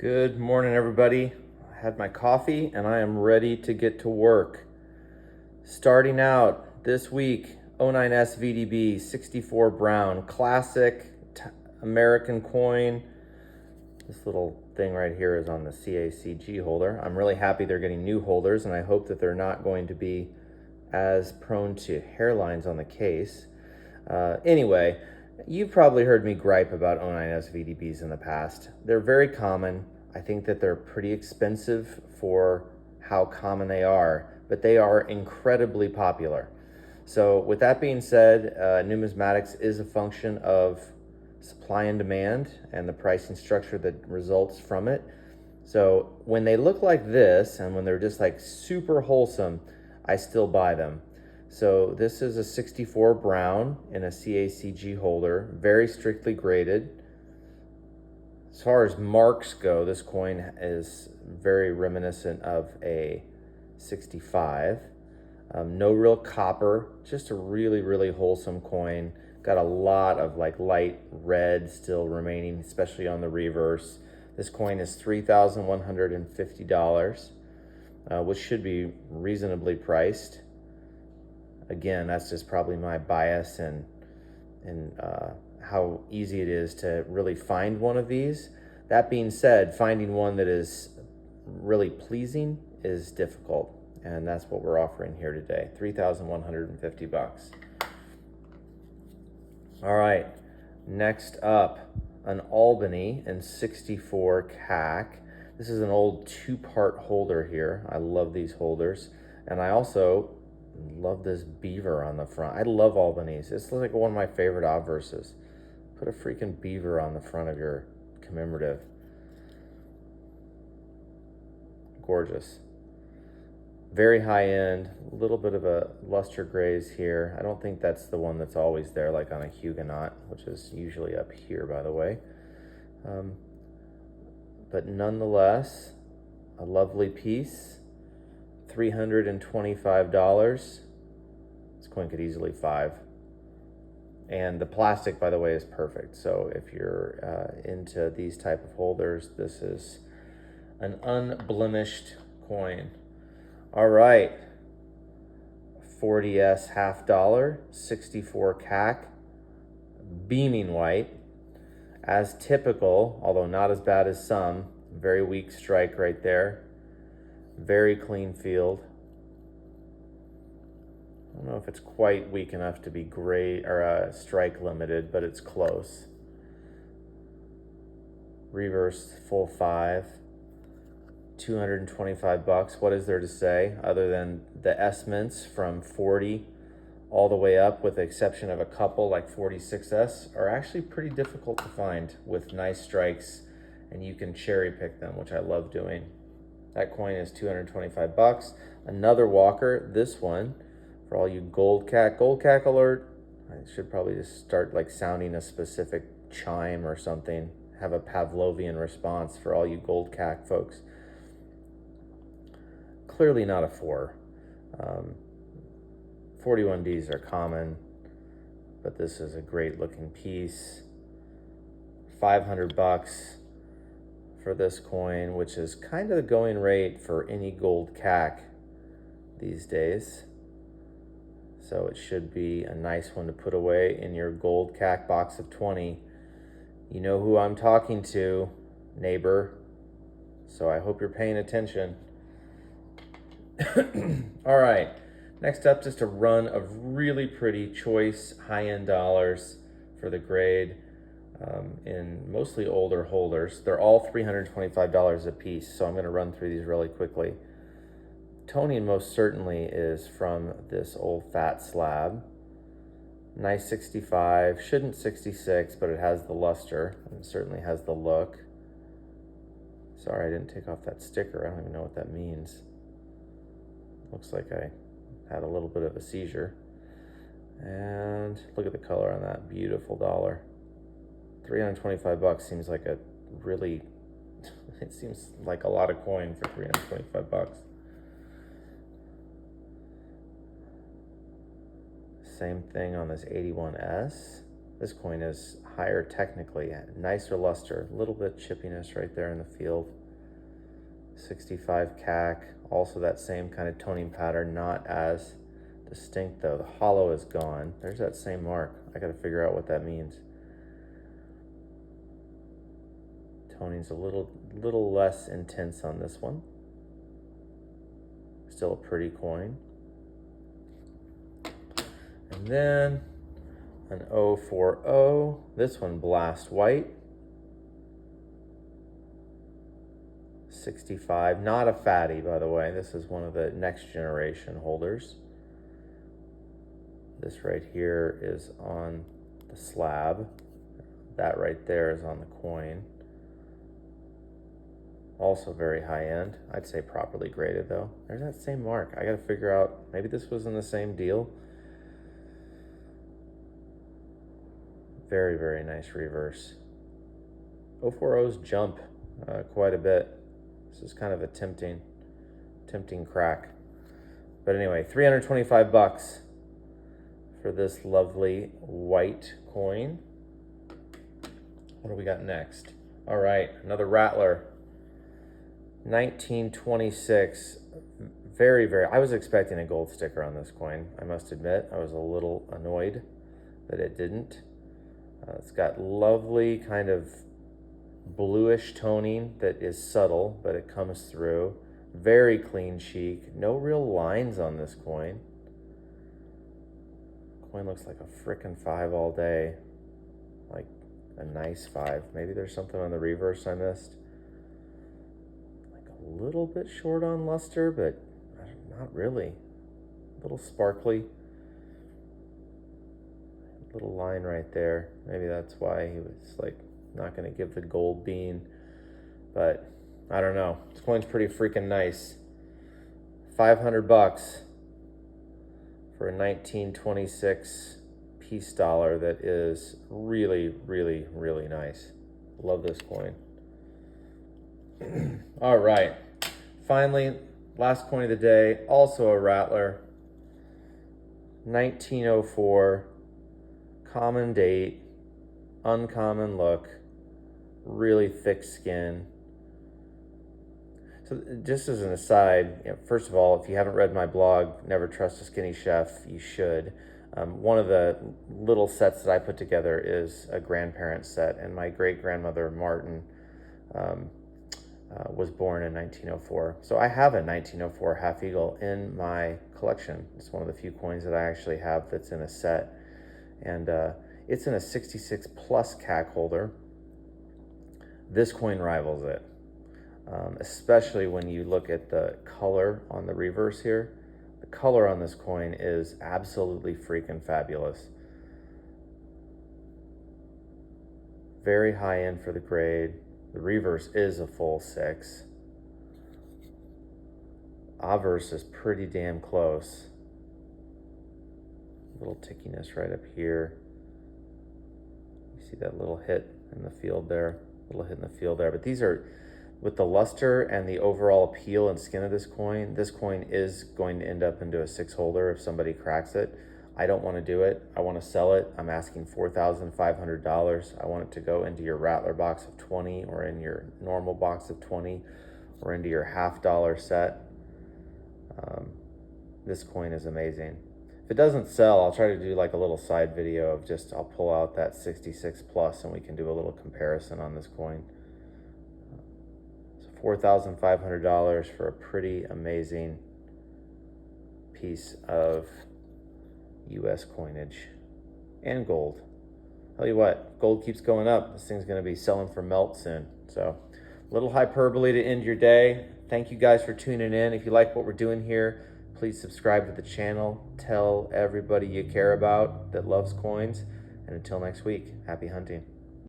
Good morning, everybody. I had my coffee and I am ready to get to work. Starting out this week, 09S VDB 64 Brown, classic American coin. This little thing right here is on the CACG holder. I'm really happy they're getting new holders, and I hope that they're not going to be as prone to hairlines on the case. Anyway, you've probably heard me gripe about 09S VDBs in the past. They're very common. I think that they're pretty expensive for how common they are, but they are incredibly popular. So with that being said, numismatics is a function of supply and demand and the pricing structure that results from it. So when they look like this and when they're just like super wholesome, I still buy them. So this is a 64 Brown in a CACG holder, very strictly graded. As far as marks go, this coin is very reminiscent of a 65. No real copper, just a really wholesome coin. Got a lot of like light red still remaining, especially on the reverse. This coin is $3,150, which should be reasonably priced. Again, that's just probably my bias and how easy it is to really find one of these. That being said, finding one that is really pleasing is difficult, and that's what we're offering here today, $3,150. All right, next up, an Albany in 64 CAC. This is an old two-part holder here. I love these holders, and I also love this beaver on the front. I love Albany's. It's like one of my favorite obverses. Put a freaking beaver on the front of your commemorative. Gorgeous. Very high end, a little bit of a luster grays here. I don't think that's the one that's always there, like on a Huguenot, which is usually up here, by the way. But nonetheless, a lovely piece. $325. This coin could easily $5. And the plastic, by the way, is perfect. So if you're into these type of holders, this is an unblemished coin. All right, 40S half dollar, 64 CAC, beaming white. As typical, although not as bad as some, very weak strike right there. Very clean field. I don't know if it's quite weak enough to be gray or strike limited, but it's close. Reverse full 5, $225. What is there to say other than the S-mints from 40 all the way up, with the exception of a couple like 46S, are actually pretty difficult to find with nice strikes, and you can cherry pick them, which I love doing. That coin is $225. Another walker, this one, for all you Gold CAC alert. I should probably just start like sounding a specific chime or something. Have a Pavlovian response for all you Gold CAC folks. Clearly not a 4. 41Ds are common, but this is a great looking piece. $500 for this coin, which is kind of the going rate for any Gold CAC these days. So it should be a nice one to put away in your Gold CAC box of 20. You know who I'm talking to, neighbor. So I hope you're paying attention. All right, next up, just a run of really pretty choice high-end dollars for the grade. In mostly older holders. They're all $325 a piece, so I'm going to run through these really quickly. Toning most certainly is from this old fat slab. Nice 65, shouldn't 66, but it has the luster and certainly has the look. Sorry, I didn't take off that sticker. I don't even know what that means. Looks like I had a little bit of a seizure. And look at the color on that beautiful dollar. $325 seems like a really, it seems like a lot of coin for $325. Same thing on this 81S. This coin is higher technically, nicer luster, a little bit chippiness right there in the field. 65 CAC, also that same kind of toning pattern, not as distinct though. The hollow is gone. There's that same mark. I gotta figure out what that means. Toning's a little less intense on this one. Still a pretty coin. And then an 040. This one blast white. 65, not a fatty, by the way. This is one of the next generation holders. This right here is on the slab. That right there is on the coin. Also very high end. I'd say properly graded though. There's that same mark. I gotta figure out, maybe this was in the same deal. Very, very nice reverse. 040s jump quite a bit. This is kind of a tempting crack. But anyway, 325 bucks for this lovely white coin. What do we got next? All right, another Rattler. 1926. Very, I was expecting a gold sticker on this coin. I must admit, I was a little annoyed that it didn't. It's got lovely kind of bluish toning that is subtle, but it comes through. Very clean cheek. No real lines on this coin. Coin looks like a frickin' 5 all day. Like a nice 5. Maybe there's something on the reverse I missed. Like a little bit short on luster, but not really. A little sparkly. Little line right there. Maybe that's why he was like not going to give the gold bean, but I don't know. This coin's pretty freaking nice. 500 bucks for a 1926 piece dollar that is really, really, really nice. Love this coin. All right, finally, last coin of the day, also a Rattler. 1904, common date, uncommon look, really thick skin. So just as an aside, first of all, if you haven't read my blog, Never Trust a Skinny Chef, you should. One of the little sets that I put together is a grandparent set, and my great-grandmother, Martin, was born in 1904. So I have a 1904 half eagle in my collection. It's one of the few coins that I actually have that's in a set. And it's in a 66 plus CAC holder. This coin rivals it, especially when you look at the color on the reverse here. The color on this coin is absolutely freaking fabulous. Very high end for the grade. The reverse is a full 6. Obverse is pretty damn close. Little tickiness right up here. You see that little hit in the field there, but these are, with the luster and the overall appeal and skin of this coin is going to end up into a 6 holder if somebody cracks it. I don't want to do it. I want to sell it. I'm asking $4,500. I want it to go into your Rattler box of 20, or in your normal box of 20, or into your $50 set. This coin is amazing. If it doesn't sell, I'll try to do like a little side video of just, I'll pull out that 66 plus and we can do a little comparison on this coin. So $4,500 for a pretty amazing piece of US coinage and gold. Tell you what, gold keeps going up. This thing's going to be selling for melt soon. So a little hyperbole to end your day. Thank you guys for tuning in. If you like what we're doing here, please subscribe to the channel. Tell everybody you care about that loves coins. And until next week, happy hunting.